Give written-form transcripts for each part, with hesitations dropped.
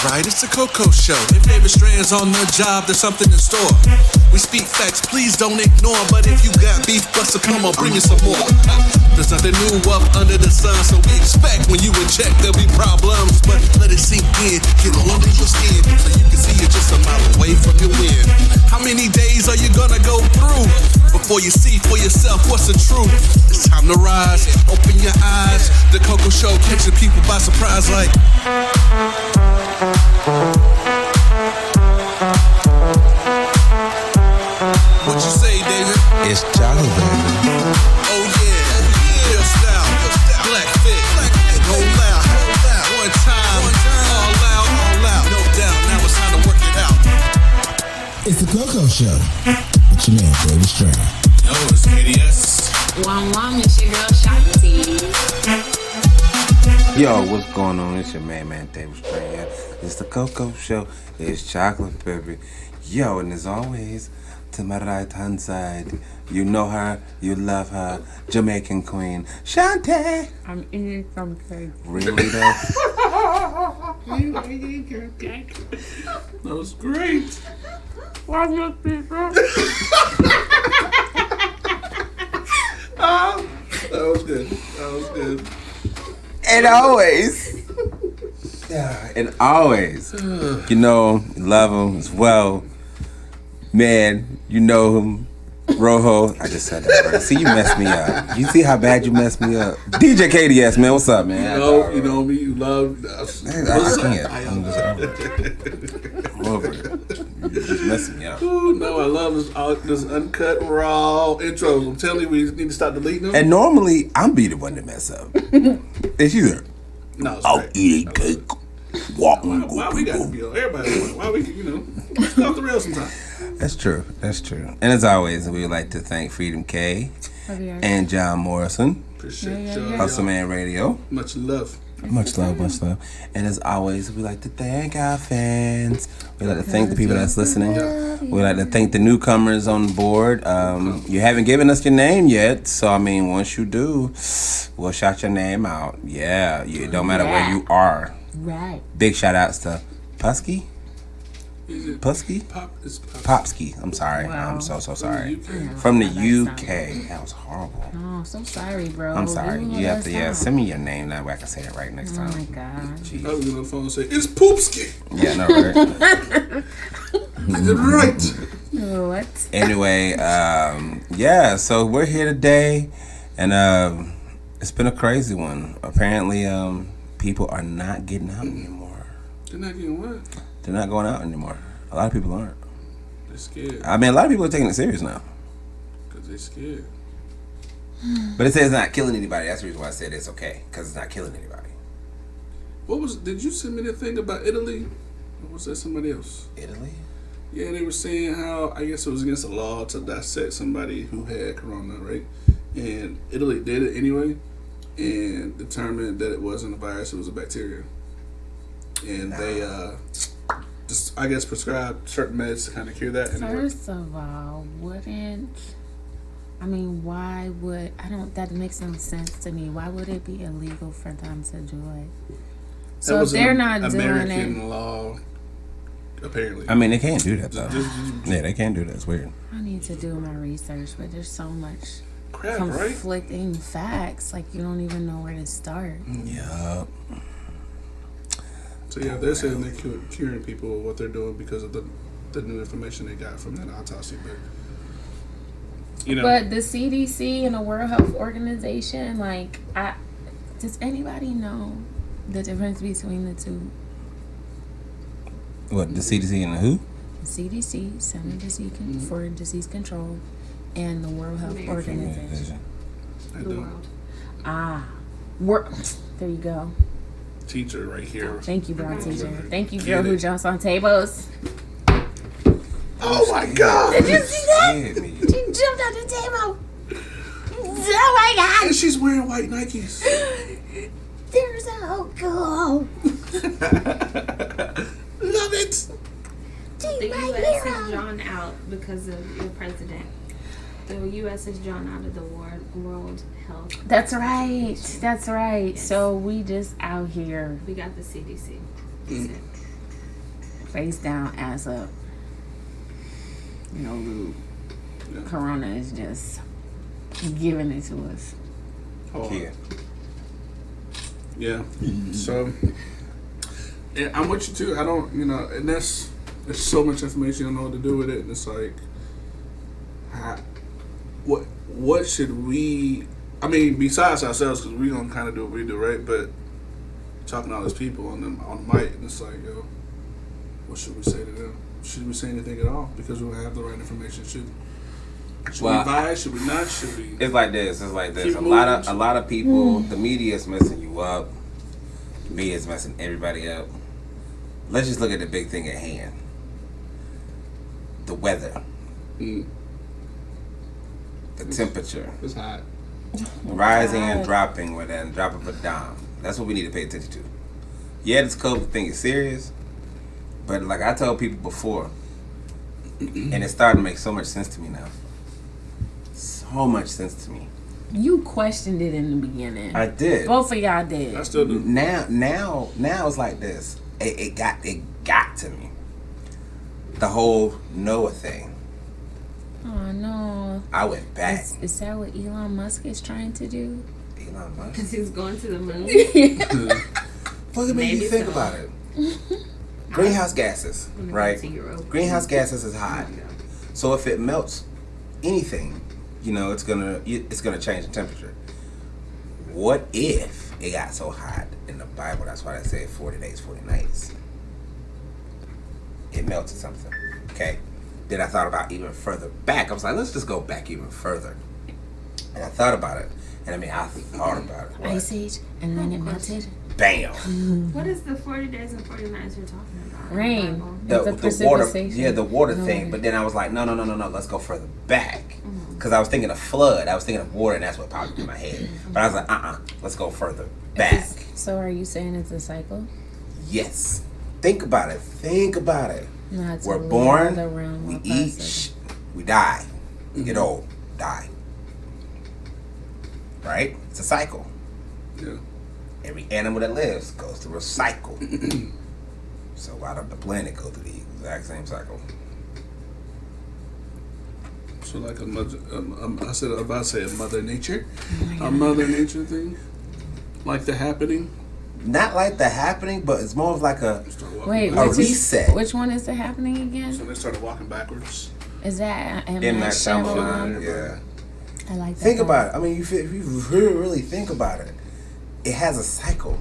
right, it's the Coco Show. If David Strand's on the job, there's something in store. We speak facts, please don't ignore. But if you got beef, Buster, come on, bring me some more. There's nothing new up under the sun, so we expect when you in check there'll be problems. But let it sink in, get under your skin, so you can see it just a mile away from your win. How many days are you gonna go through before you see for yourself what's the truth? It's time to rise, open your eyes. The Coco Show catching people by surprise like. What you say, David? It's chocolate, baby. Oh yeah, real style, black fit, go loud, one time, all out, no doubt. Now it's time to work it out. It's the Coco Show. It's your man, David Strand. Yo, it's KDS. Wom, it's your girl Shanti. Yo, what's going on? It's your man, David Strand. It's the Coco Show. It's chocolate, baby. Yo, and as always, to my right hand side, you know her, you love her, Jamaican queen, Shanti. I'm eating some cake. Really though? You eating your cake? That was great. Why your people? That was good. That was good. And always, you know, love him as well. Man, you know him, Rojo. I just said that, right? See, you messed me up. You see how bad you messed me up? DJ KDS, man, what's up, man? You know me, you love. I can't. I'm over it. You just messing me up. Ooh, no, I love this uncut, raw intros. I'm telling you, we need to start deleting them. And normally, I'm be the one to mess up. It's you there. No, it's I'll right. eat a cake. Walk and go, Why we got to be on everybody? Why we, let's go off the rails sometime. That's true. That's true. And as always, we would like to thank Freedom K and John Morrison, Appreciate y'all. Hustle Man Radio. Much love. Much love, much love. And as always, we like to thank our fans. We like to thank the people that's listening. We like to thank the newcomers on board. You haven't given us your name yet, so I mean, once you do, we'll shout your name out. Yeah, it don't matter where you are. Right. Big shout outs to Pusky. Pusky? It's Popsky. I'm sorry. Wow. I'm so sorry. From the UK. That was horrible. Oh, so sorry, bro. I'm sorry. You have to send me your name. That way I can say it right next time. Oh my God. Jeez. I was on the phone and say, it's Poopski. Yeah, no, right? I did right. What? Anyway, yeah, so we're here today, and it's been a crazy one. Apparently, people are not getting out anymore. They're not getting what? They're not going out anymore. A lot of people aren't. They're scared. I mean, a lot of people are taking it serious now. Because they're scared. But it says it's not killing anybody. That's the reason why I said it's okay, because it's not killing anybody. Did you send me the thing about Italy? Or was that somebody else? Italy? Yeah, they were saying how, I guess it was against the law to dissect somebody who had corona, right? And Italy did it anyway and determined that it wasn't a virus, it was a bacteria. And they, just, I guess, prescribed certain meds to kind of cure that. And First of all, why would, that makes no sense to me. Why would it be illegal for them to do it? So if they're not doing it. American law, apparently. I mean, they can't do that, though. Yeah, they can't do that. It's weird. I need to do my research, but there's so much Crap, conflicting facts. Like, you don't even know where to start. Yeah. So yeah, they're saying they're curing people of what they're doing because of the new information they got from that autopsy. But But the CDC and the World Health Organization, does anybody know the difference between the two? What, the CDC and the who? The CDC, Center for Disease Control, and the World Health Organization. I don't. There you go. Teacher right here. Thank you, brown teacher. Thank you, girl who jumps on tables. Oh my God! Did you see that? She jumped on the table. Oh my God! And she's wearing white Nikes. They're so cool. Love it. The U.S. has drawn out because of your president. The U.S. is drawn out of the World Health. That's right. That's right. Yes. So we just out here. We got the CDC. face down, ass up. No lube. Yeah. Corona is just giving it to us. Oh, Yeah. yeah. So, and I'm with you too. I don't, and there's so much information. I don't know what to do with it, and it's like, what should we? I mean, besides ourselves, because we gonna kind of do what we do, right? But talking to all these people on the mic, and it's like, yo, what should we say to them? Should we say anything at all? Because we don't have the right information. Should we advise? Should we not? Should we? It's like this. It's like this. Keep A moving. lot of people. The media is messing you up. The media is messing everybody up. Let's just look at the big thing at hand. The weather. Mm, The temperature. it's hot. Rising and dropping within a drop of a dime. That's what we need to pay attention to. Yeah, this COVID thing is serious, but like I told people before, and it's starting to make so much sense to me now. So much sense to me. You questioned it in the beginning. I did. Both of y'all did. I still do. Now it's like this. It got to me. The whole Noah thing. Oh no. I went back. Is that what Elon Musk is trying to do? Elon Musk. Because he's going to the moon. What made Maybe you think so. about it? Greenhouse gases, right? to Europe. Greenhouse gases is hot. So if it melts anything, it's gonna change the temperature. What if it got so hot in the Bible? That's why they say 40 days, 40 nights. It melted something. Okay. Then I thought about even further back. I was like, let's just go back even further. And I thought about it. And I thought about it. What? Ice Age, and then it melted. Bam. What is the 40 days and 40 nights you're talking about? Rain. The Bible? The water, precipitation. the water No thing. way. But then I was like, no, let's go further back. Because I was thinking of flood. I was thinking of water, and that's what popped in my head. But I was like, let's go further back. So are you saying it's a cycle? Yes. Think about it. No, it's We're a born, other realm we of eat, person. we die. We get old, die. Right? It's a cycle. Yeah. Every animal that lives goes through a cycle. So why don't the planet go through the exact same cycle? So like a mother, I'm about to say a Mother Nature, a Mother Nature thing, like the happening. Not like the happening, but it's more of like a Start walking Wait, A which reset. which one is the happening So again? they started walking backwards. Is that in that Shyamalan? Yeah. I like that. Think about it. I mean, if you really think about it, it has a cycle.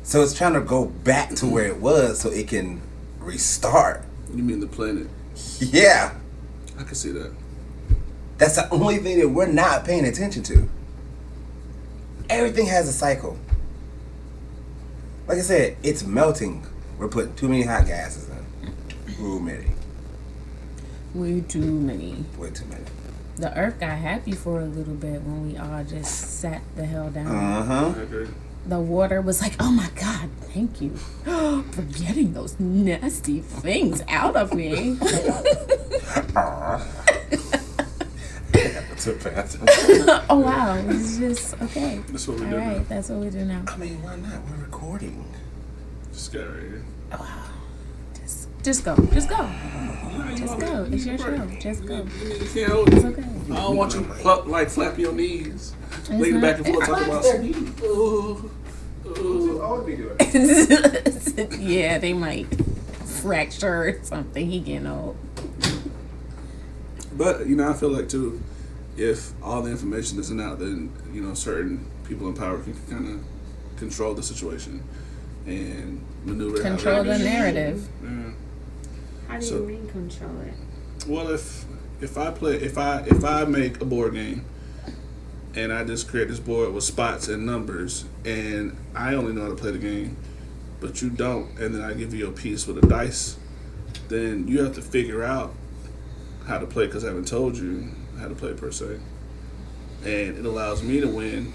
So it's trying to go back to where it was so it can restart. You mean the planet? Yeah. I can see that. That's the only thing that we're not paying attention to. Everything has a cycle. Like I said, it's melting. We're putting too many hot gases in. Too many. Way too many. Way too many. The earth got happy for a little bit when we all just sat the hell down. Uh-huh. I agree. The water was like, oh my God, thank you for getting those nasty things out of me. Oh wow, it's just okay. That's what we All do right, now. that's what we do now. I mean, why not? We're recording. This guy right here. Just go. Just go. Just go. It's your show. Just go. You can't hold It's it. okay. I don't want you flap your knees, It's leaning not- back and forth, talking about. Ooh, ooh. Yeah, they might fracture or something. He getting old. But I feel like too, if all the information isn't out, then certain people in power can kind of control the situation and maneuver. how Control they- the narrative. Yeah. How do So- you mean control it? Well, if I make a board game and I just create this board with spots and numbers, and I only know how to play the game, but you don't, and then I give you a piece with a dice, then you have to figure out how to play because I haven't told you how to play per se, and it allows me to win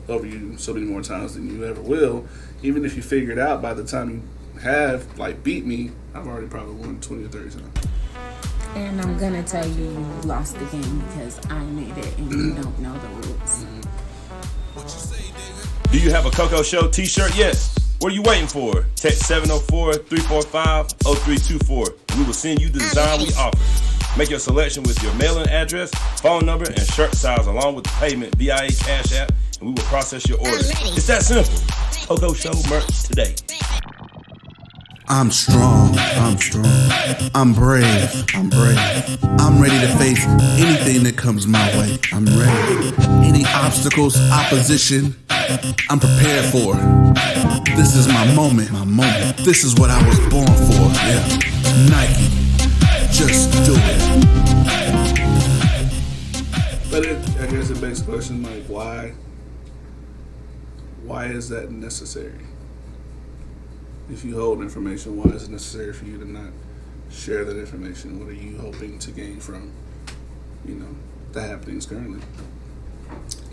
over you so many more times than you ever will. Even if you figure it out by the time you have beat me, I've already probably won 20 or 30 times. And I'm gonna tell you you lost the game because I made it and you don't know the rules. What you say, nigga? Do you have a Coco Show t-shirt yet? What are you waiting for? Text 704-345-0324. We will send you the design we offer. Make your selection with your mailing address, phone number, and shirt size along with the payment via Cash App, and we will process your order. It's that simple. Coco Show merch today. I'm strong, I'm brave, I'm ready to face anything that comes my way. I'm ready. Any obstacles, opposition, I'm prepared for. This is my moment. This is what I was born for. Yeah. Nike, just do it. But I guess it begs the question, like, why is that necessary? If you hold information, why is it necessary for you to not share that information? What are you hoping to gain from, the happenings currently?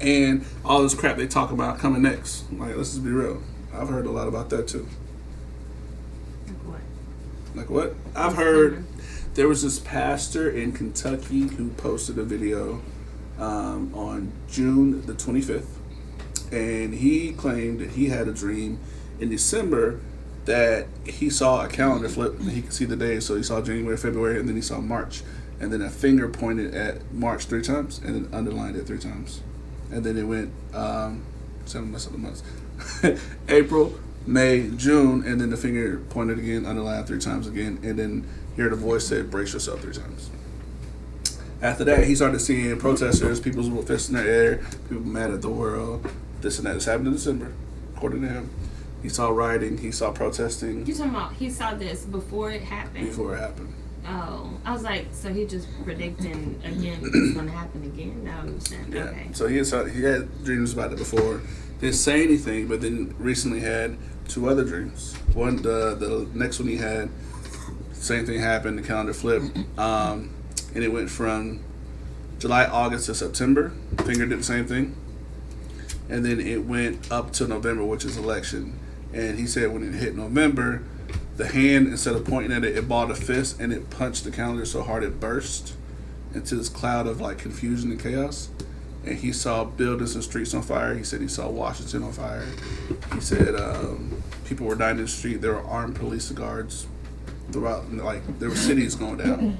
And all this crap they talk about coming next. Like, let's just be real. I've heard a lot about that too. Like what? I've heard there was this pastor in Kentucky who posted a video on June the 25th. And he claimed that he had a dream in December that he saw a calendar flip and he could see the days. So he saw January, February, and then he saw March. And then a finger pointed at March 3 times and then underlined it 3 times. And then it went 7 months. April, May, June, and then the finger pointed again, underlined 3 times again, and then hear the voice say, brace yourself 3 times. After that, he started seeing protesters, people with fists in their air, people mad at the world, this and that. This happened in December, according to him. He saw rioting, he saw protesting. You're talking about he saw this before it happened? Before it happened. Oh, I was like, so he just predicting again it's going to happen again? Now I'm saying, Yeah. okay. So he had dreams about it before. Didn't say anything, but then recently had 2 other dreams. One, the next one he had, same thing happened, the calendar flipped, and it went from July, August to September. Finger did the same thing. And then it went up to November, which is election. And he said when it hit November, the hand, instead of pointing at it, it balled a fist and it punched the calendar so hard it burst into this cloud of like confusion and chaos. And he saw buildings and streets on fire. He said he saw Washington on fire. He said people were dying in the street. There were armed police guards throughout, like there were cities going down.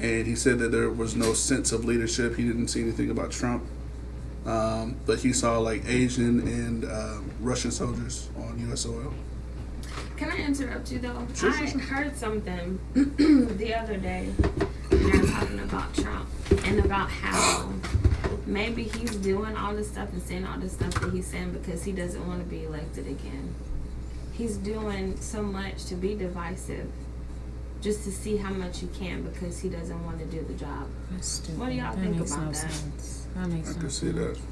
And he said that there was no sense of leadership. He didn't see anything about Trump. But he saw like Asian and Russian soldiers on U.S. soil. Can I interrupt you though? Sure. I heard something the other day. They were talking about Trump and about how maybe he's doing all this stuff and saying all this stuff that he's saying because he doesn't want to be elected again. He's doing so much to be divisive just to see how much he can because he doesn't want to do the job. What do y'all think about that? That makes I no can see sense. that.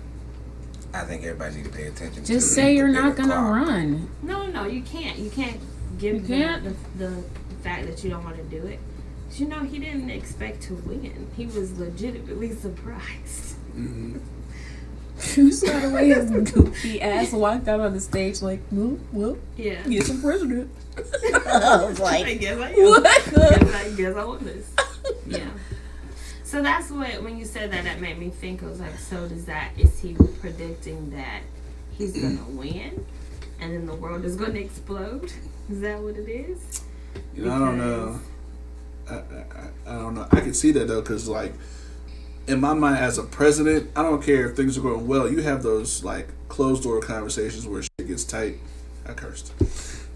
I think everybody needs to pay attention to Just say you're the not bigger gonna clock. run. No, you can't. You can't give You can't? the fact that you don't want to do it. You know, he didn't expect to win. He was legitimately surprised. Mm-hmm. You saw the way his goofy ass walked out on the stage like, whoop, Yeah. yes, I'm president. I was I like, guess I am. what? I guess I want this. Yeah. So that's what, when you said that, that made me think. I was like, so is he predicting that he's going to win? And then the world is going to explode? Is that what it is? I don't know. I don't know. I can see that though, because like in my mind as a president, I don't care if things are going well. You have those like closed door conversations where shit gets tight. I cursed.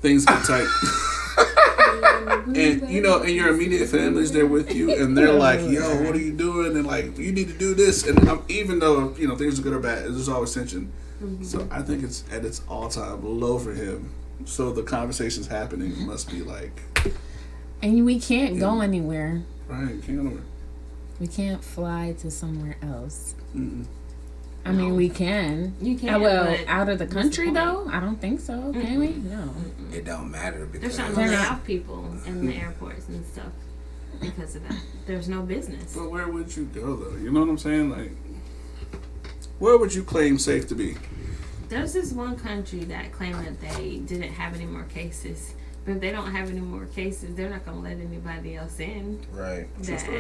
Things get tight. And and your immediate family's there with you, and they're like, "Yo, what are you doing?" And like, "You need to do this." And even though things are good or bad, there's always tension. Mm-hmm. So I think it's at its all-time low for him. So the conversations happening must be like. And we can't go anywhere. Right, can't go nowhere. We can't fly to somewhere else. Mm-mm. I mean, we can. You can. Well, out of the country, though? I don't think so. Can we? No. It don't matter They're because trying to lay off people in the airports and stuff because of that. There's no business. But where would you go, though? You know what I'm saying? Like, where would you claim safe to be? There's this one country that claimed that they didn't have any more cases. But if they don't have any more cases, they're not going to let anybody else in. right.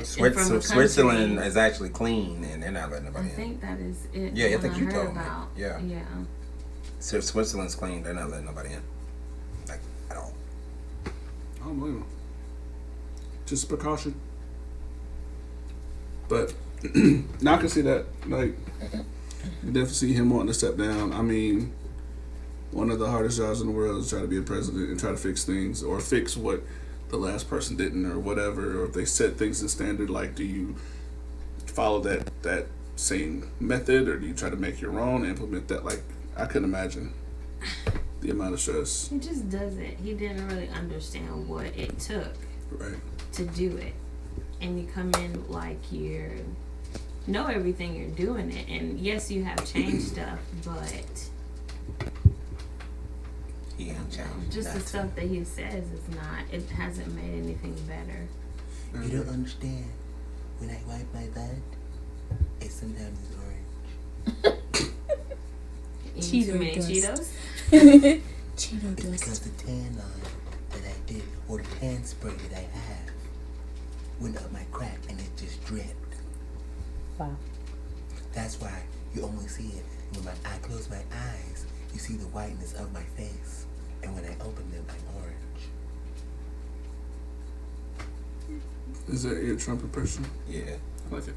Switzerland is actually clean, and they're not letting nobody I in. think that is it. Yeah, I what think you heard told me. about. Yeah. So if Switzerland's clean, they're not letting nobody in. Like, at all. I don't blame him. Just precaution. But now I can see that. Like, you definitely see him wanting to step down. I mean, one of the hardest jobs in the world is try to be a president and try to fix things or fix what the last person didn't or whatever. Or if they set things in standard, like, do you follow that same method or do you try to make your own and implement that? Like, I couldn't imagine the amount of stress. He just doesn't. He didn't really understand what it took to do it. And you come in like you know everything you're doing it. And yes, you have changed stuff, but He ain't changed. just the stuff that he says is not, it hasn't made anything better. You don't understand. When I wipe my butt, it sometimes is orange. Eating too many Cheetos? Cheeto It's dust. because the tan line that I did, or the tan spray that I have, went up my crack and it just dripped. Wow. That's why you only see it when I close my eyes. You see the whiteness of my face, and when I open them, I'm orange. Is that your Trump impression? Yeah. I like it.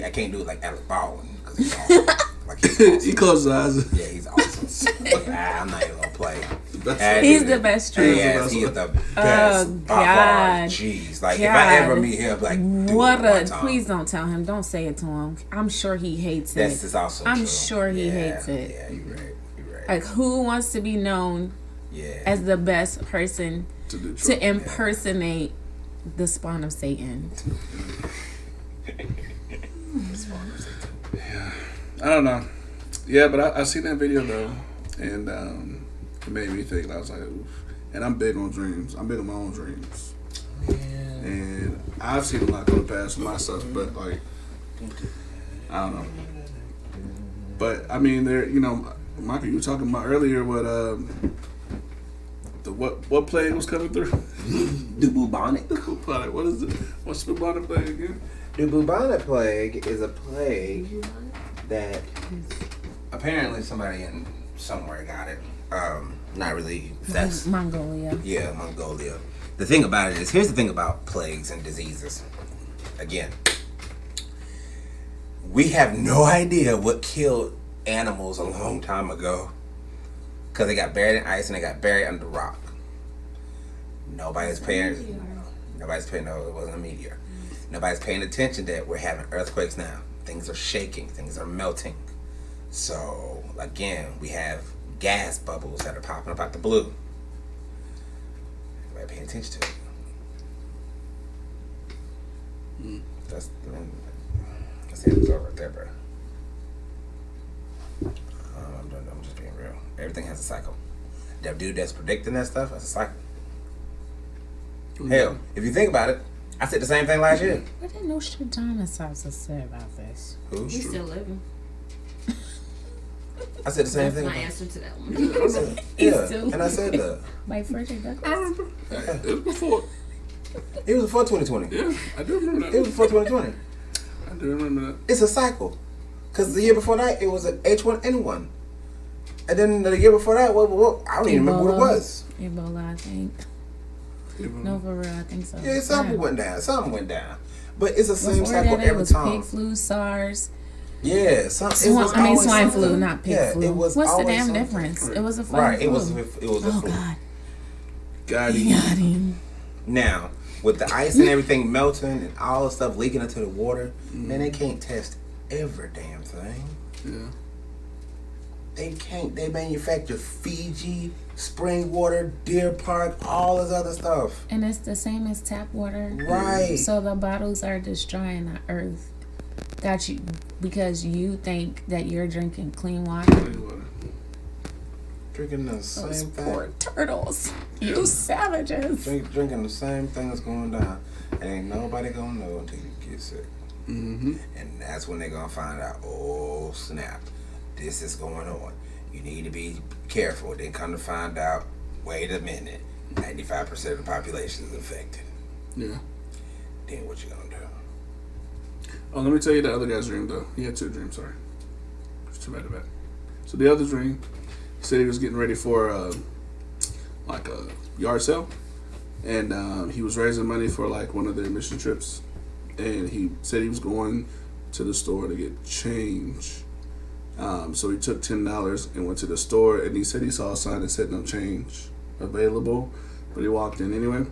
I can't do it like Alec Baldwin because he's awesome. Like he's awesome. He closed his eyes. Yeah, he's awesome. I'm not even gonna play. He's the best Trump. Yes, he is the best. By far. Jeez, like if I ever meet him, like what a please don't tell him. Don't say it to him. I'm sure he hates it. This is also I'm true. sure he hates it. Yeah, you're right. You're right. Like who wants to be known as the best person to impersonate the spawn of Satan? Yeah, I don't know. Yeah, but I seen that video though, and it made me think. And I was like, oof. And I'm big on dreams. I'm big on my own dreams. And I've seen a lot come past with my stuff, but like, I don't know. But I mean, there, you know, Michael, you were talking about earlier what plague was coming through? The bubonic. What is it? What's the bubonic plague again? The bubonic plague is a plague that apparently somebody in somewhere got it. Not really. That's Mongolia. Yeah, Mongolia. The thing about it is, here's the thing about plagues and diseases. Again, we have no idea what killed animals a long time ago because they got buried in ice and they got buried under rock. Nobody's paying. No, it wasn't a meteor. Nobody's paying attention that we're having earthquakes now. Things are shaking. Things are melting. So, again, we have gas bubbles that are popping up out the blue. Everybody paying attention to it. That's the end result right there, bro. I'm just being real. Everything has a cycle. That dude that's predicting that stuff, that's a cycle. Hell, if you think about it, I said the same thing last year. What did Nostradamus have to say about this? He's still living. I said the same That's thing. my answer to that one. Yeah, and I said that. By Frederick I Douglass? remember. It was before. It was before 2020. Yeah, I do remember that. It was before 2020. I do remember that. It's a cycle. Because the year before that, it was an H1N1. And then the year before that, what I don't even remember what it was. Ebola, I think. No, for real, I think so. Yeah, something went down. Something went down. But it's the same Before cycle that, every time. Pig flu, SARS. Yeah, swine flu, not pig flu. It was What's the always damn something. difference? It was a flu. Right, it was a Oh, flu. God. Got He got him. Now, with the ice and everything melting and all the stuff leaking into the water, man, they can't test every damn thing. Yeah. They can't. They manufacture Fiji, spring water, Deer Park, all this other stuff. And it's the same as tap water. Right. So the bottles are destroying the earth. Got you because you think that you're drinking clean water. Drinking the Those same poor thing. turtles. You savages. Drinking the same thing that's going down. And ain't nobody gonna know until you get sick. Mm-hmm. And that's when they're gonna find out, oh snap, this is going on. You need to be careful. Then come to find out, wait a minute, 95% of the population is affected. Yeah. Then what you gonna do? Oh, let me tell you the other guy's dream though. He had two dreams. Sorry, it's too bad. So the other dream, he said he was getting ready for like a yard sale, and he was raising money for like one of their mission trips, and he said he was going to the store to get change. So he took $10 and went to the store, and he said he saw a sign that said no change available, but he walked in anyway.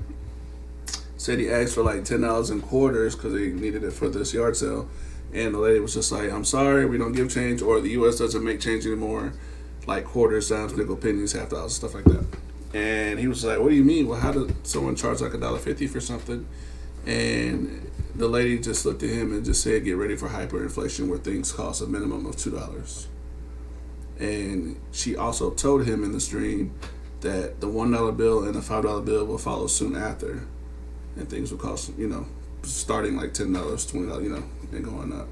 Said he asked for like $10 in quarters because he needed it for this yard sale, and the lady was just like, "I'm sorry, we don't give change, or the U.S. doesn't make change anymore, like quarters, dimes, nickel, pennies, half dollars, stuff like that." And he was like, "What do you mean? Well, how did someone charge like $1.50 for something?" And the lady just looked at him and just said, "Get ready for hyperinflation, where things cost a minimum of $2." And she also told him in this dream that the $1 bill and the $5 bill will follow soon after, and things will cost, starting like $10, $20, and going up.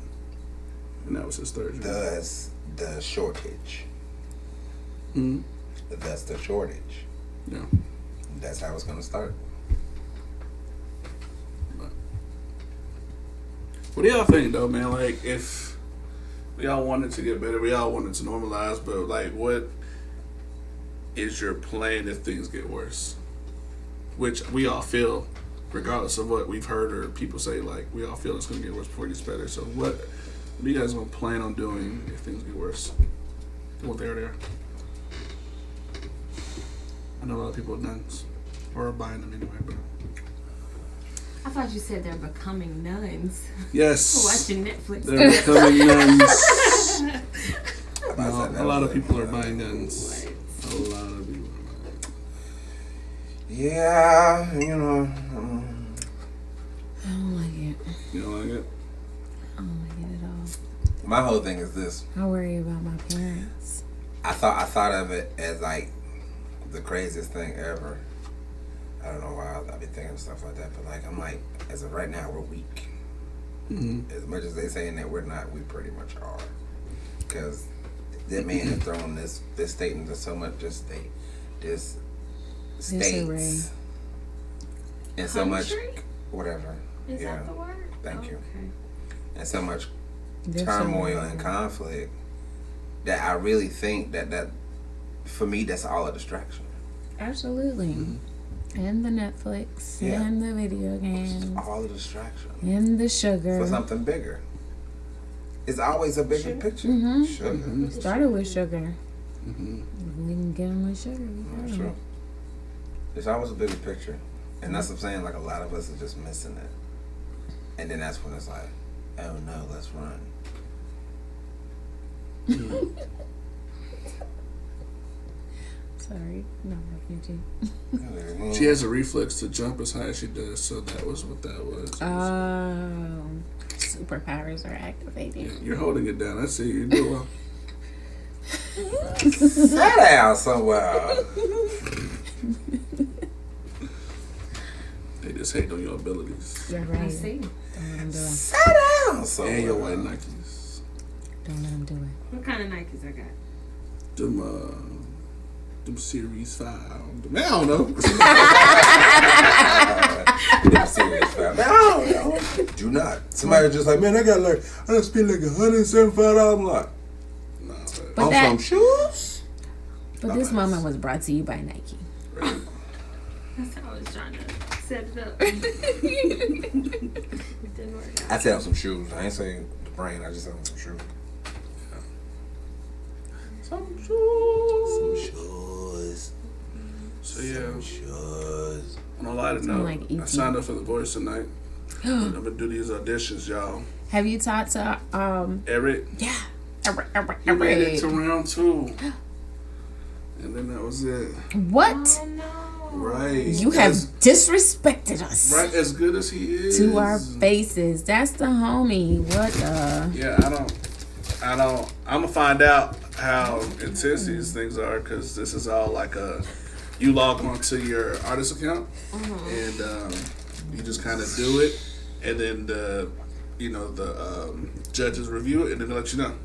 And that was his third dream. Thus, the shortage. That's the shortage. Yeah. That's how it's going to start. What do y'all think, though, man? Like, if we all wanted to get better, we all wanted to normalize, but, like, what is your plan if things get worse? Which we all feel, regardless of what we've heard or people say, like, we all feel it's going to get worse before it gets better. So what are you guys going to plan on doing if things get worse? What they are. I know a lot of people have nuns, or are buying them anyway, but... I thought you said they're becoming nuns. Yes. Watching Netflix. They're becoming nuns. No, a lot of people are buying guns. A lot of people are buying guns. Yeah, I don't like it. You don't like it? I don't like it at all. my whole thing is this. I worry about my parents. I thought of it as like the craziest thing ever. I don't know why I be thinking stuff like that, but like I'm like, as of right now, we're weak. As much as they saying that we're not, we pretty much are. Because that man has thrown this state into so much this states and so much whatever. Is that the word? Thank you. Okay. And so much turmoil and conflict that I really think that for me that's all a distraction. Absolutely. And the Netflix, and the video games, all a distraction, and the sugar for something bigger. It's always a bigger picture. Sugar. Started with sugar. We can get them with sugar. That's true. It's always a bigger picture, and that's what I'm saying. Like a lot of us are just missing it, and then that's when it's like, oh no, let's run. Sorry, not refugee. She has a reflex to jump as high as she does, so that was what that was. Superpowers are activated. Yeah, you're holding it down. I see you do well. Sit down somewhere. They just hate on your abilities. You're right. I see. Don't let them do it. Sit down somewhere. And your white Nikes. Don't let them do it. What kind of Nikes I got? Them Series 5. Man, I don't know. Series 5. Man, I don't know. Do not. Somebody just like, man, I spent like $175. I'm like, But some shoes? But this moment was brought to you by Nike. Right. That's how I was trying to set it up. It didn't work out. I tell some shoes. I ain't saying the brand. I just tell some shoes. Some shoes. So yeah. Some shoes. On a lighter note, like I signed up for The Voice tonight. I'm gonna do these auditions, y'all. Have you talked to Eric? Yeah. He made it to round 2. And then that was it. What? Oh no. Right. You have disrespected us. Right, as good as he is. To our faces. That's the homie. What the? Yeah, I don't. I'm gonna find out how intense these things are, because this is all like you log on to your artist account and you just kind of do it, and then the judges review it, and then they let you know.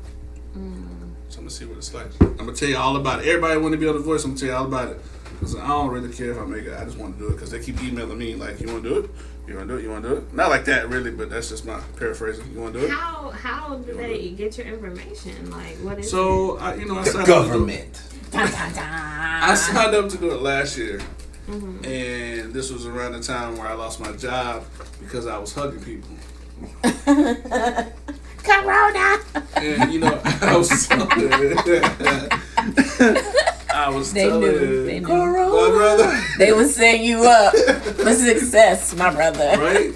So I'm gonna see what it's like. I'm gonna tell you all about it. Everybody want to be on The Voice. I'm gonna tell you all about it, because I don't really care if I make it. I just want to do it, because they keep emailing me like, you want to do it? You want to do it? You want to do it? Not like that, really, but that's just my paraphrasing. You want to do it? How do they get your information? Like, what is So, I signed Government. I signed up to do it last year. And this was around the time where I lost my job because I was hugging people. Corona. And, I was They knew. my brother. They was setting you up for success, my brother. Right?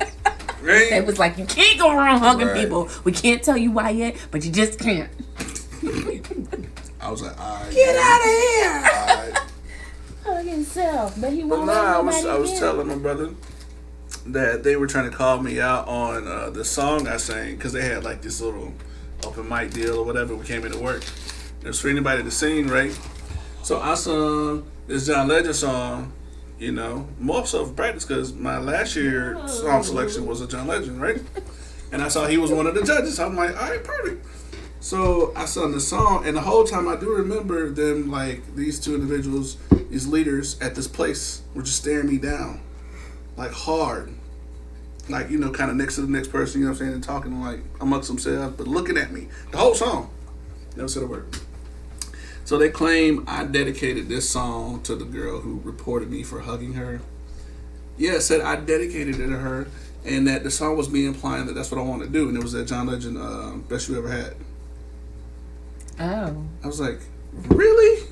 They was like, you can't go around hugging Right. people. We can't tell you why yet, but you just can't. I was like, all right. Get out of here. All right. Hug himself, but he But won't nah, hug nobody I was again. telling my brother that they were trying to call me out on the song I sang because they had like this little open mic deal or whatever. We came into work. It was for anybody to sing, right? So I sung this John Legend song, more so for practice because my last year song selection was a John Legend, right? And I saw he was one of the judges. I'm like, all right, perfect. So I sung the song, and the whole time I do remember them, like these two individuals, these leaders at this place, were just staring me down, like hard, like kind of next to the next person, you know what I'm saying, and talking like amongst themselves, but looking at me the whole song. Never said a word. So they claim I dedicated this song to the girl who reported me for hugging her. Yeah, said I dedicated it to her, and that the song was me implying that that's what I wanted to do, and it was that John Legend Best You Ever Had. Oh. I was like, really?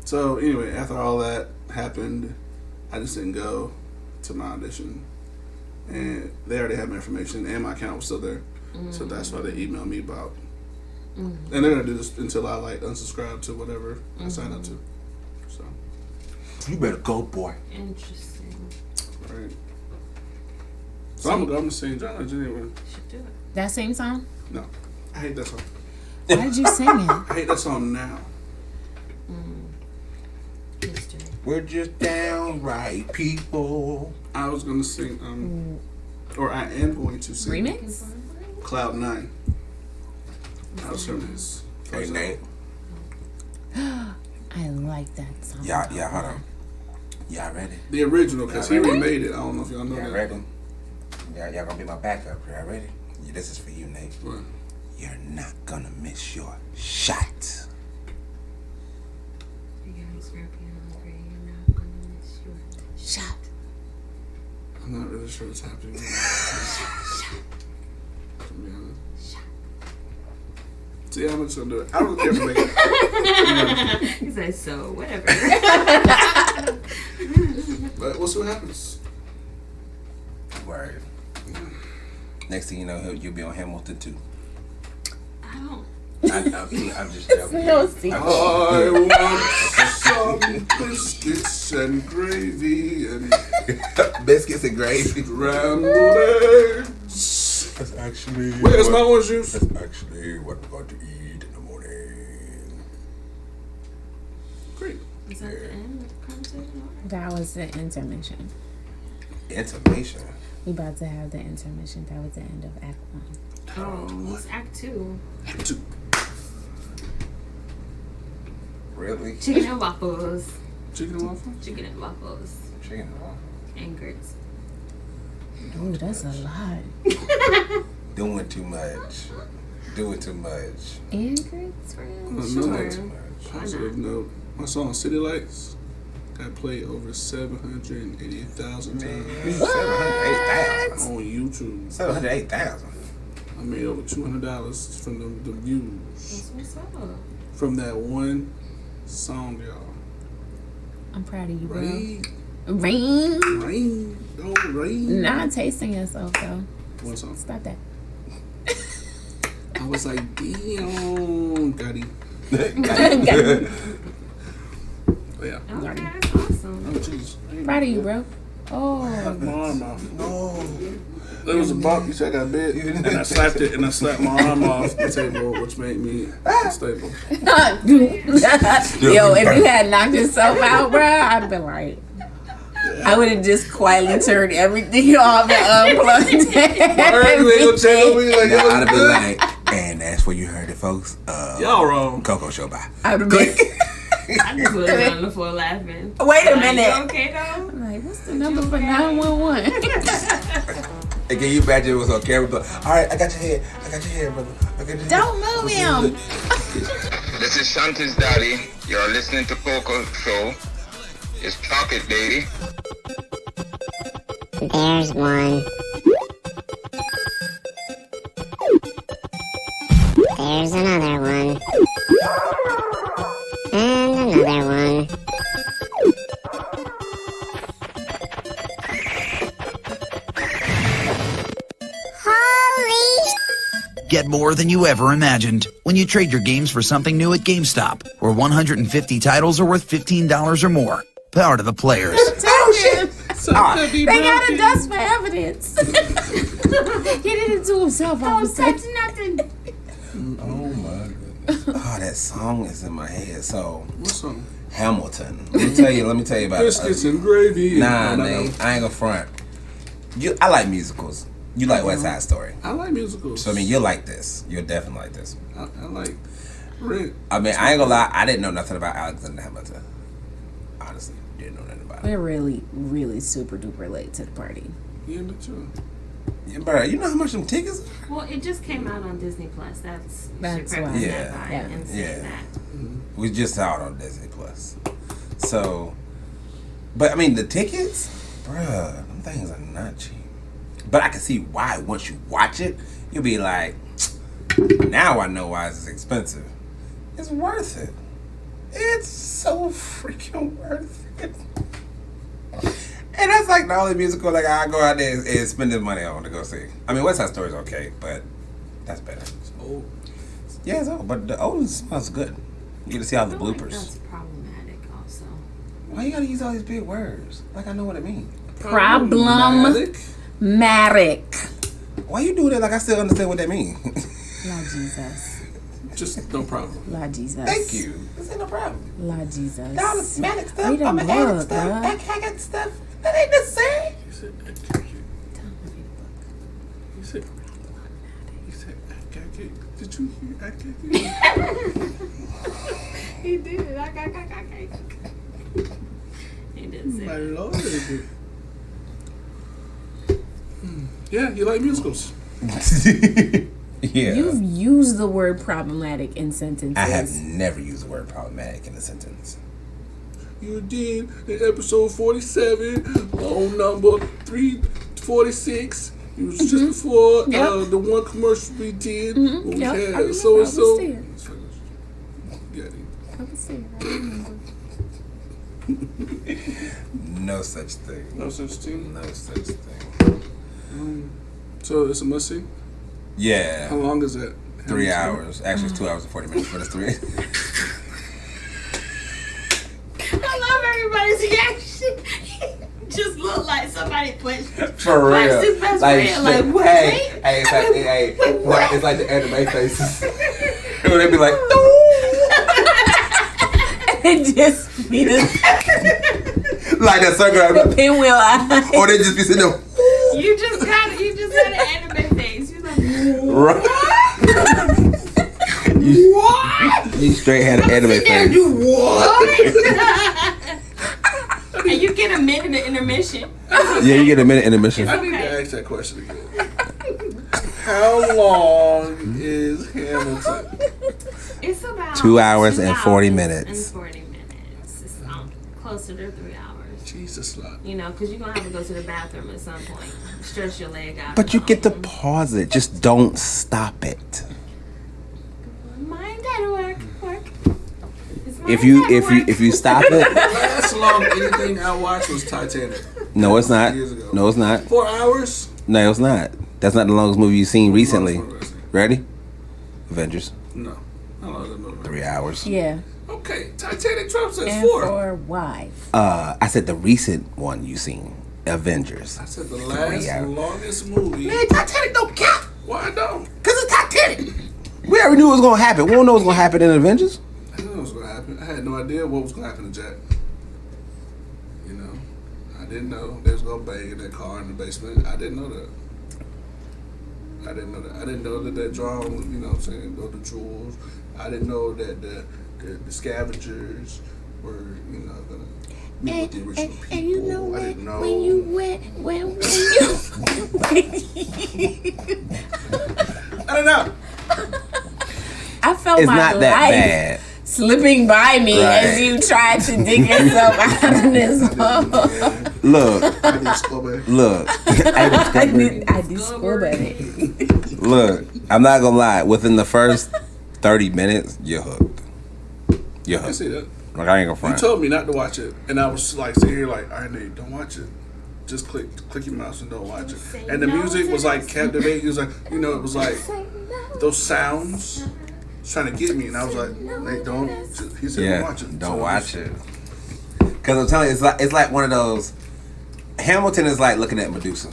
So anyway, after all that happened, I just didn't go to my audition. And they already had my information and my account was still there. So that's why they emailed me about. And they're going to do this until I unsubscribe to whatever I sign up to. So. You better go, boy. Interesting. Right. So I'm going to sing John Legend anyway. Should do it. That same song? No. I hate that song. Why did you sing it? I hate that song now. History. We're just downright people. I was going to sing, or I am going to sing. Remix? Cloud 9. I was from his. Hey, Nate. I like that song. Y'all, hold on. Y'all ready? The original, because he remade it. I don't know if y'all know Y'all that. ready? Y'all gonna be my backup. Y'all ready? Yeah, this is for you, Nate. What? You're not gonna miss your shot. You guys are hungry. You're not gonna miss your Shot. I'm not really sure what's happening. To be honest. See, I'm just gonna do it. I don't care if I make it. He said, so, whatever. But we'll see what happens. Word. Next thing you know, you'll be on Hamilton too. I don't. I'm just joking. No secret. I want some biscuits and gravy and Biscuits and gravy. scrambled eggs. That's actually. Where's my orange juice? That's actually what we're going to eat in the morning. Great. Is that the end of the conversation? That was the intermission. Intermission. We about to have the intermission. That was the end of Act 1. Oh, it's Act 2. Two. Really? Chicken and waffles. Chicken and waffles? Chicken and waffles. Chicken and waffles. And grits. Ooh, that's a lot. Doing too much. Doing too much. And grits, friends? Another Sure. positive note. My song City Lights got played over 788,000 times 708,000. on YouTube. 708,000. I made over $200 from the views That's what's up. from that one song, y'all. I'm proud of you, bro. Rain, Rain. rain, don't rain. Not tasting yourself, though. One song. Stop that. I was like, damn, got him. Yeah. Okay, that's awesome. Oh, jeez. Proud of you, bro. Oh. My arm off. No. There was a bump. You said I got bit, and I slapped it, and I slapped my arm off the table, which made me unstable. Yo, if you had knocked yourself out, bro, I'd been like, I would have just quietly turned everything off and unplugged it. Now I'd have been like, and that's where you heard it, folks. Y'all wrong. Coco Show, bye. I'd have been, I just was on the floor laughing. Wait a Like, minute. You okay though? I'm like, what's the number for 911? And can you imagine it was on camera? But, all right, I got your head. Brother. I got your head. Don't move him. This is Shanta's daddy. You're listening to Coco Show. It's Chocolate Baby. There's one. There's another one. And another one. Get more than you ever imagined when you trade your games for something new at GameStop, where 150 titles are worth $15 or more. Power to the players. Oh, shit. They They got a dust for evidence. He did it to himself. Don't touch nothing. Oh my goodness. Oh, that song is in my head. So What song? Hamilton. Let me tell you about it. Biscuits and gravy. Nah, No, Nate, I ain't gonna front. I like musicals. You like West Side Story. I like musicals. So I mean, you'll like this. You'll definitely like this. I like Rent. I mean, I ain't gonna lie. I didn't know nothing about Alexander Hamilton. Honestly, didn't know nothing about it. We're really super duper late to the party. Yeah, me too. Yeah, bro, you know how much them tickets are? Well, it just came out on Disney Plus. That's why. Yeah. And saying Yeah. that. We just saw it on Disney Plus. So, but I mean, the tickets, bruh, them things are not cheap. But I can see why. Once you watch it, you'll be like, now I know why it's expensive. It's worth it. It's so freaking worth it. And that's like the only musical like I go out there and spend this money on to go see. I mean, West Side Story's okay, but that's better. Oh, Yeah, it's old, but the old smells good. You get to see all the I feel like bloopers. that's problematic also. Why you gotta use all these big words? Like I know what it means. Problematic. Why you do that like I still understand what that means? La Jesus. just no problem. La Jesus. Thank you. This ain't no problem. La Jesus. Problematic stuff, Read a I'm book, addict stuff, bruh. backhanded stuff. That ain't the same. He said, I got it. Did you hear? I got it. He did it. He did say My that. lord. Yeah, you like musicals. Yeah. You've used the word problematic in sentences. I have never used the word problematic in a sentence. You did in episode 47 on number 346. It was just before Yep. the one commercial we did when we Yep, I had remember. so and I so. was there. Yeah, I can see it. I remember. No such thing. no such thing. No such thing. So it's a must see. How Yeah. long is that? 3 hours. Actually, it's 2 hours and 40 minutes, but it's 3. I love everybody's reaction. Just look like somebody punched For real. his best Like, friend. Like, shit. what? Hey, it's like, what? It's like the anime faces. And they be like, It just be the like that circle. pinwheel eye. Or they just be sitting there. You just had an anime face. You like, Right. You straight had an anime face. and you get a minute of intermission. Yeah, you get a minute intermission. I need to ask that question again. How long is Hamilton? It's about 2 hours 2 and 40 hours minutes. And 40 minutes. It's closer to 3 hours. Jesus, lot. You know, because you're going to have to go to the bathroom at some point. Stretch your leg out. But you get to pause it. Just don't stop it. Mine gotta work. If you stop it, Last long anything I watched was Titanic. no, it's not. Years ago. No, it's not. 4 hours? No, it's not. That's not the longest movie you've seen recently. How long was it? Ready? Avengers. No. How long is that movie? 3 hours. Yeah. Okay, Titanic Trump says And 4. for why? I said the recent one you seen, Avengers. I said the 3 last hours. longest movie. Man, Titanic don't count. Why don't? Cause it's Titanic. We already knew it was gonna happen. We don't know what's gonna happen in Avengers. I didn't know what was going to happen. I had no idea what was going to happen to Jack. You know, I didn't know they was going to bang in that car in the basement. I didn't know that. I didn't know that drawing, you know what I'm saying, or the jewels. I didn't know that the scavengers were, you know, gonna meet with the original people. And you know I what? didn't know. When you I don't know. I felt It's my not that life bad. slipping by me Right. as you tried to dig yourself out of this hole. Look, I did school, baby. look. I did school buddy. Look, I'm not gonna lie. Within the first 30 minutes, you're hooked. You're I hooked. see that. Like, I ain't gonna You front. told me not to watch it, and I was like sitting here like, all right, Nate, don't watch it. Just click your mouse and don't watch it. And the music was like captivating. It was like, you know, it was like those sounds trying to get me, and I was like, Nate, don't. He said, don't watch it. Don't So watch it. Cause I'm telling you, it's like one of those. Hamilton is like looking at Medusa.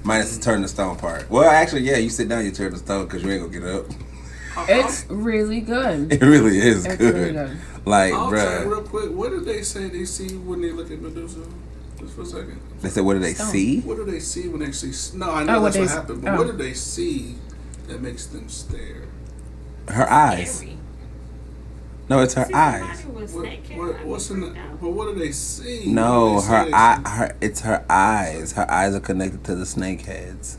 Minus the turn the stone part. Well, actually, yeah, you sit down, you turn the stone because you ain't gonna get up. It's really good. It really is It's good. really good. Like, I'll tell you bruh. real quick, what did they say they see when they look at Medusa? Just for a second. They said, what do they see? What do they see when they see? No, I know what that's what they- happened, but what do they see that makes them stare? Her eyes. No, it's her eyes. What's in the? But what do they see? No, What do they her say? eye. It's her eyes. Her eyes are connected to the snake heads,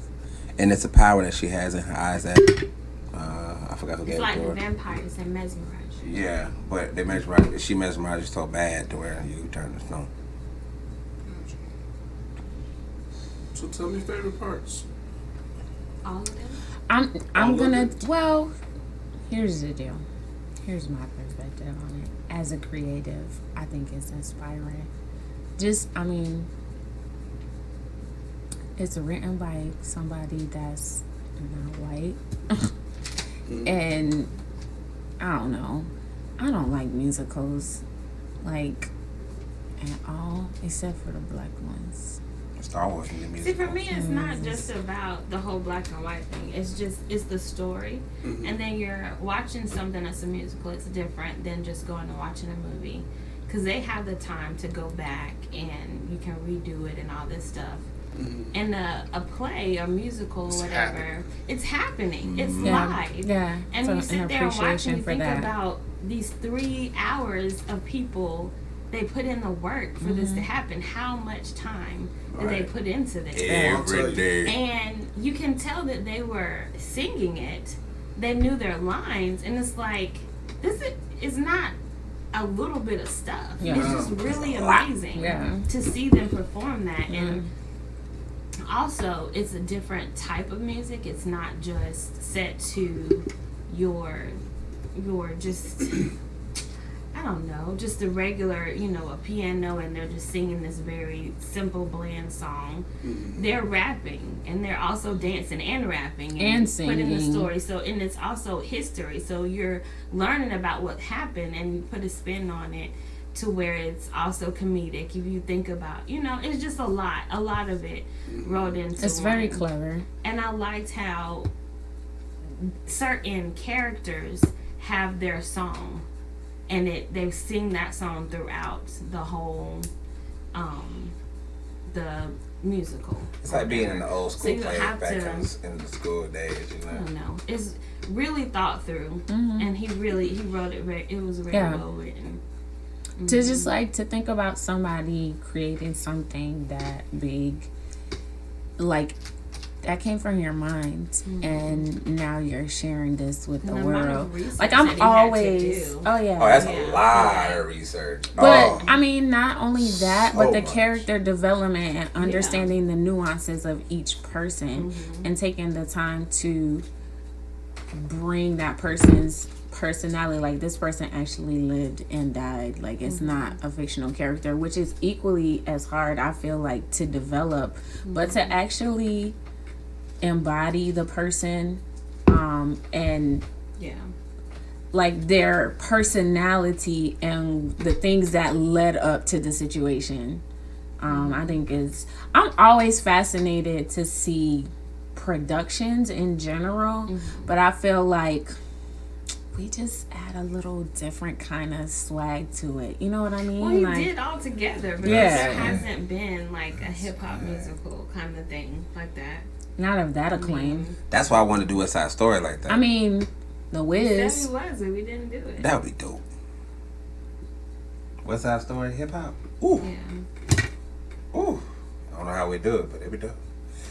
and it's a power that she has in her eyes that I forgot who gave It's it like to the her. vampires and mesmerize you. Yeah, but they mesmerize. She mesmerizes you so bad to where you turn the stone. So tell me favorite parts. All of them. I'm All gonna. of it? Well, here's the deal. Here's my perspective on it. As a creative, I think it's inspiring. I mean, it's written by somebody that's not white. And I don't know. I don't like musicals, like, at all, except for the black ones. Star Wars and the music. See, for me, it's not just about the whole black and white thing. It's the story. Mm-hmm. And then you're watching something that's a musical. It's different than just going and watching a movie. Because they have the time to go back and you can redo it and all this stuff. Mm-hmm. And a play, a musical, whatever, it's happening. It's Yeah. live. Yeah. And So you sit an there and watch and appreciation you for think that. about these 3 hours of people. They put in the work for this to happen. How much time did they put into this? Every day. And you can tell that they were singing it. They knew their lines. And it's like, this is not a little bit of stuff. Yeah. It's just really amazing to see them perform that. And also, it's a different type of music. It's not just set to your just... I don't know, just the regular, a piano, and they're just singing this very simple, bland song. They're rapping, and they're also dancing and rapping And putting the singing. story. So, and it's also history. So you're learning about what happened, and you put a spin on it to where it's also comedic. If you think about, it's just a lot of it rolled into. It's very one. clever. And I liked how certain characters have their song. And they sing that song throughout the whole, the musical. It's like being in the old school you plays have back to- in the school days, I don't know. It's really thought through, and he wrote it. It was really well written. To just to think about somebody creating something that big, like that came from your mind, and now you're sharing this with the And the amount of world. research Like that I'm he had to always, do. oh yeah, Oh, that's Yeah. a lot of research. But I mean, not only that, but So the much. character development and understanding the nuances of each person, and taking the time to bring that person's personality. Like this person actually lived and died. Like it's not a fictional character, which is equally as hard, I feel like, to develop, but to actually embody the person, and like their personality and the things that led up to the situation. I think I'm always fascinated to see productions in general, but I feel like we just add a little different kind of swag to it. You know what I mean? Well, you did all together, because there Yeah. hasn't been like a hip hop musical kind of thing like that. Not of that acclaim. That's why I want to do a side story like that. I mean, The Said Wiz. he was, and we didn't do it. That would be dope. West Side Story hip hop. Ooh. Yeah. Ooh. I don't know how we do it, but it we do.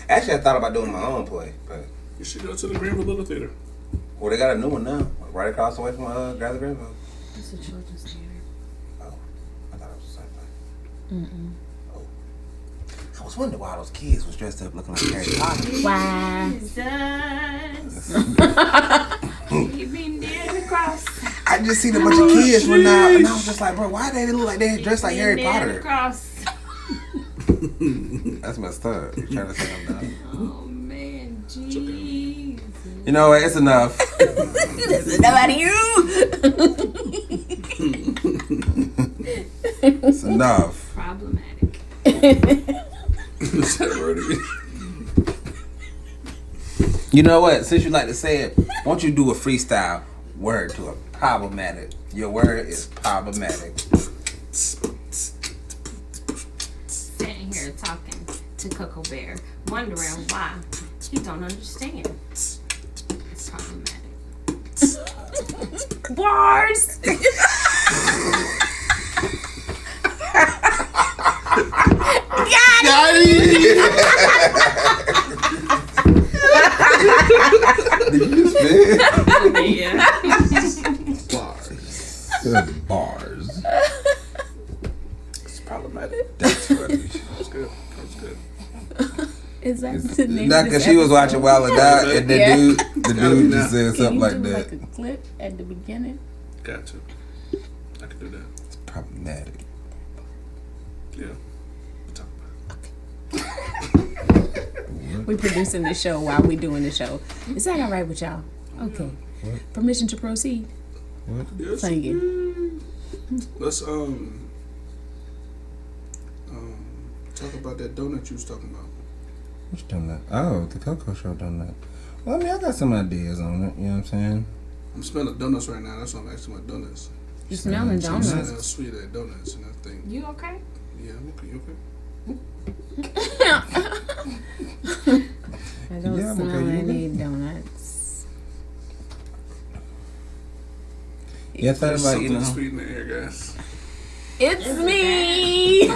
Actually, I thought about doing my own play, but You should go to the Greenville Little Theater. well, they got a new one now, right across the way from Gather Greenville. It's a children's theater. Oh, I thought it was the same thing. Oh, I was wondering why those kids was dressed up looking like Harry Potter. Wow. Jesus. You been near the cross. I just seen a bunch of kids run out, and I was just like, bro, why they look like they dressed like Harry Near the Potter? cross. That's messed up. You trying to say I'm done? Oh man, Jesus. You know what? It's enough. It's enough out of you. It's enough. Problematic. Is that word again? You know what? Since you like to say it, why don't you do a freestyle word to it? Problematic. Your word is problematic. Sitting here talking to Coco Bear, wondering why he don't understand. It's problematic. Bars. Got Did you spit? Yeah. Bars. Bars. It's problematic. That's funny. That's good. That's good. Is that the name? Not of because this she was episode? watching Wild and Out, and the Yeah. dude just said Can something you like do that. like a clip at the beginning? Got to. I can do that. It's problematic. Yeah. We'll talk about it. We producing the show while we doing the show. Is that all right with y'all? Okay. What? Permission to proceed. What? Yes. Thank you. Let's talk about that donut you was talking about. Which donut? Oh, the Cocoa Show donut. Well, I mean, I got some ideas on it. You know what I'm saying? I'm smelling donuts right now. That's why I'm asking about donuts. You smelling I'm donuts? smelling how sweet that donuts and that thing. You okay? Yeah, I'm okay. You okay? I don't Yeah, I'm smell okay. You any donuts. Yeah, I thought There's about, something you know. sweet in the air, guys. It's me.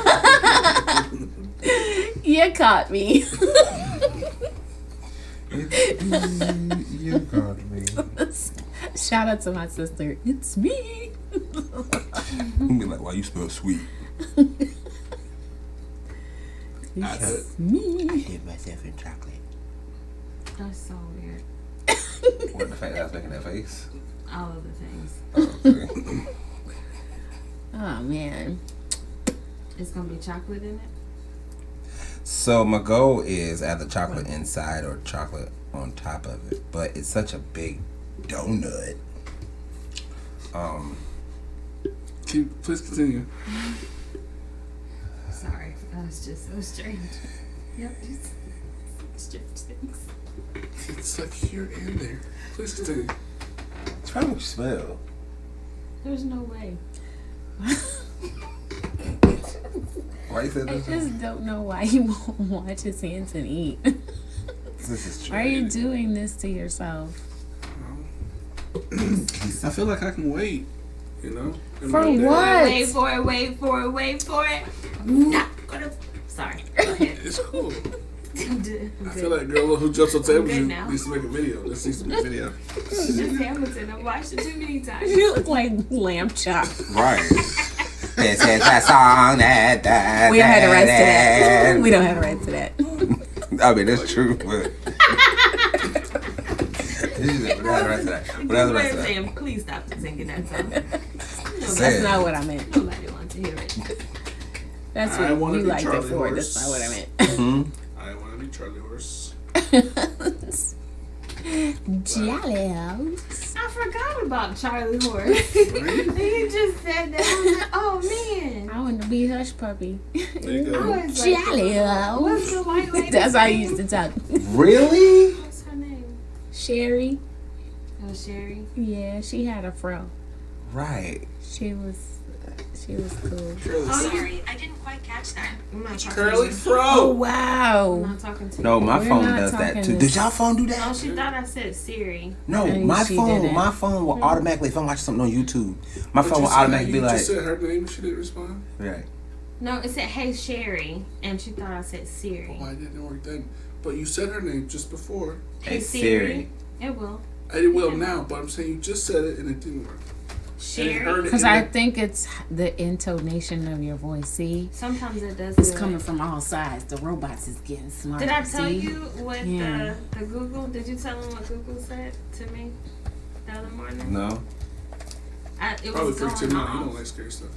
You caught me. You got me. Shout out to my sister. It's me. I'm be like, why you smell sweet? It's me. I did myself in chocolate. That's so weird. What, the fact that I was making that face? All of the things. Oh, okay. Oh man. It's gonna be chocolate in it. So my goal is either chocolate inside or chocolate on top of it, but it's such a big donut. Please continue. Sorry, that was just so strange. Yep, just strange things. It's like here and there. Please continue. It's probably what you smell. There's no way. Why you said I this? just don't know why you won't wash his hands and eat. This is true. Why are you doing this to yourself? I feel like I can wait. You know? In For my day. what? Wait for it, wait for it, wait for it. I'm not gonna. Sorry. Go ahead. It's cool. Good. I feel like girl who jumps on tables Good now. needs to make a video. This needs to be a video. Just Hamilton. I've watched it too many times. You look like lamb chop. Right. This is the song that We don't have the rights to that. We don't have the rights to that. I mean, that's true, but. We don't have the rights to that. We don't have the rights to that. Sam, please stop singing that song. That's not what I meant. Nobody wants to hear it. That's I what wanna you be liked it Charlie for. Horse. That's not what I meant. I want to be Charlie Horse. Jolly house. I forgot about Charlie Horse. You just said that. I was like, oh man. I want to be Hush Puppy. There you I go. was like, Jolly what's the house. white lady? That's how I used to talk. Really? What's her name? Sherry. Oh, Sherry. Yeah, she had a fro. Right. She She was cool. Sorry, I didn't quite catch that. I'm not talking Curly to you. Fro. Oh, wow. I'm not talking to you. No, my We're phone not does that talking too. to- Did y'all phone do Oh, that? she thought I said Siri. No, No, my she phone. didn't. My phone will automatically. If I'm watching something on YouTube, my But phone you will said- automatically be you like, just said her name and she didn't respond. right. No, it said, hey, Sherry. And she thought I said Siri. Why didn't it work then? But you said her name just before. Hey, Hey, Siri. Siri. It will. It will now, but I'm saying you just said it and it didn't work. Sherry. Because I think it's the intonation of your voice. See? Sometimes it does. It's do coming it. from all sides. The robots is getting smarter. Did I tell see? you what Yeah. the Google? Did you tell them what Google said to me the other morning? No. It Probably was freaked going him out. You don't off. like scary stuff.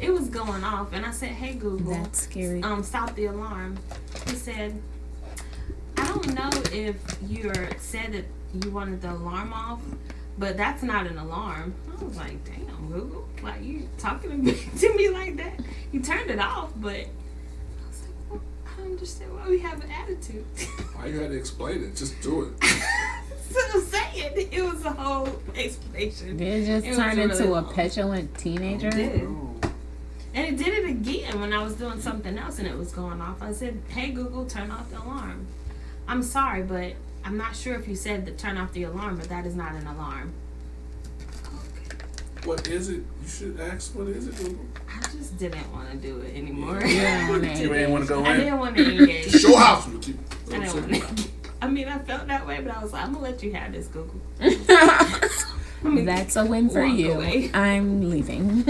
It was going off, and I said, "Hey Google, That's scary. stop the alarm." He said, "I don't know if you said that you wanted the alarm off, but that's not an alarm." I was like, "Damn, Google, like you talking to me like that?" He turned it off, but I was like, well, "I don't understand why we have an attitude." Why you had to explain it? Just do it. So I'm saying it was a whole explanation. Did it just It turn was into really a long. petulant teenager? It did. And it did it again when I was doing something else and it was going off. I said, "Hey Google, turn off the alarm." I'm sorry, but I'm not sure if you said to turn off the alarm, but that is not an alarm. What is it? You should ask, what is it, Google? I just didn't want to do it anymore. You ain't want to go I in? didn't want to engage. It's your house. You keep- I didn't want to. I mean, I felt that way, but I was like, I'm going to let you have this, Google. That's a win for Walk you. away. I'm leaving.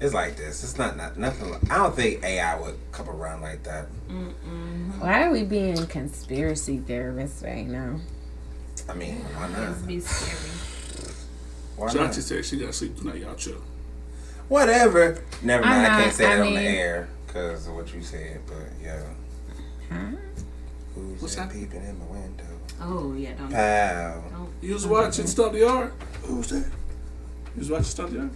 It's like this. It's not nothing. I don't think AI would come around like that. Why are we being conspiracy theorists right now? I mean, why not? It'd be scary. Why Shanti not? said she got to sleep tonight. Y'all chill. Whatever. Never mind. I can't say I that on the mean- air because of what you said. But yeah. Huh? Who's What's that that? peeping in the window? Oh, yeah, don't. Pow. don't You was watching Stomp the Yard? Who's that? You was watching Stomp the Yard?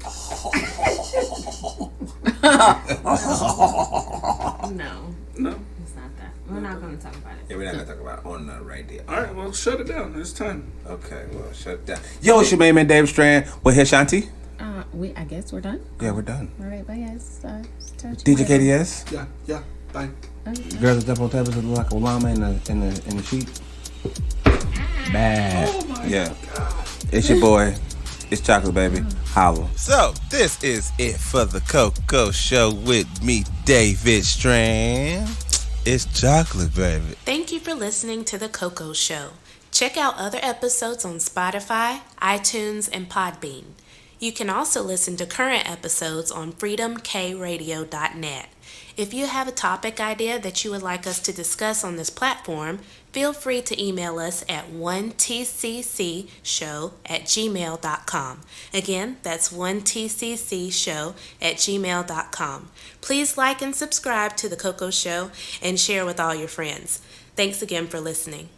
No, No. it's not that. We're not going to talk about it. Yeah, we're not gonna talk about it on the radio. All right, well, shut it down. It's time. Okay, well, shut it down. Yo, it's your main man, David Strand. We're here, Shanti. I guess we're done. Yeah, we're done. All right, bye guys. Talk to you DJ later. KDS. Yeah, bye. Girls that jump on tables that look like a llama in the sheet. Bad. Oh my Yeah. It's your boy. It's Chocolate Baby. Holla. So, this is it for the Coco Show with me, David Strand. It's Chocolate Baby. Thank you for listening to The Coco Show. Check out other episodes on Spotify, iTunes, and Podbean. You can also listen to current episodes on freedomkradio.net. If you have a topic idea that you would like us to discuss on this platform, feel free to email us at 1tccshow@gmail.com. Again, that's 1tccshow@gmail.com. Please like and subscribe to The Coco Show and share with all your friends. Thanks again for listening.